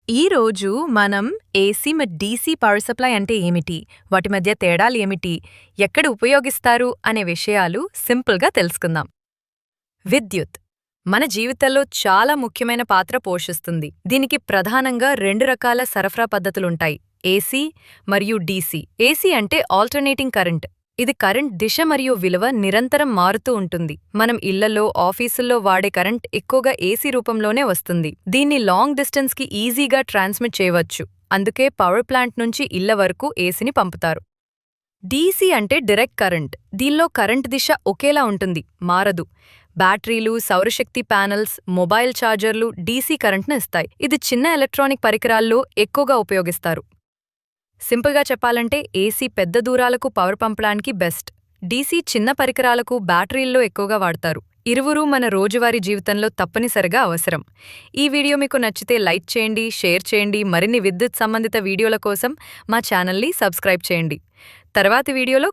ఈ రోజు మనం ఏసీ మరి డీసీ పవర్ సప్లై అంటే ఏమిటి, వాటి మధ్య తేడాలు ఏమిటి, ఎక్కడ ఉపయోగిస్తారు అనే విషయాలు సింపుల్గా తెలుసుకుందాం. విద్యుత్ మన జీవితంలో చాలా ముఖ్యమైన పాత్ర పోషిస్తుంది. దీనికి ప్రధానంగా రెండు రకాల సరఫరా పద్ధతులుంటాయి: ఏసీ మరియు డీసీ. ఏసీ అంటే ఆల్టర్నేటింగ్ కరెంట్. ఇది కరెంట్ దిశ మరియు విలువ నిరంతరం మారుతూ ఉంటుంది. మనం ఇళ్లలో, ఆఫీసుల్లో వాడే కరెంట్ ఎక్కువగా ఏసీ రూపంలోనే వస్తుంది. దీన్ని లాంగ్ డిస్టెన్స్కి ఈజీగా ట్రాన్స్మిట్ చేయవచ్చు. అందుకే పవర్ ప్లాంట్ నుంచి ఇళ్ల వరకు ఏసీని పంపుతారు. డీసీ అంటే డైరెక్ట్ కరెంట్. దీనిలో కరెంట్ దిశ ఒకేలా ఉంటుంది, మారదు. బ్యాటరీలు, సౌరశక్తి ప్యానెల్స్, మొబైల్ ఛార్జర్లు డీసీ కరెంట్ను ఇస్తాయి. ఇది చిన్న ఎలక్ట్రానిక్ పరికరాల్లో ఎక్కువగా ఉపయోగిస్తారు. సింపుల్గా చెప్పాలంటే ఏసీ పెద్ద దూరాలకు పవర్ పంపడానికి బెస్ట్. డీసీ చిన్న పరికరాలకు, బ్యాటరీల్లో ఎక్కువగా వాడతారు. ఇరువురూ మన రోజువారీ జీవితంలో తప్పనిసరిగా అవసరం. ఈ వీడియో మీకు నచ్చితే లైక్ చేయండి, షేర్ చేయండి. మరిన్ని విద్యుత్ సంబంధిత వీడియోల కోసం మా ఛానల్ని సబ్స్క్రైబ్ చేయండి. తర్వాతి వీడియోలో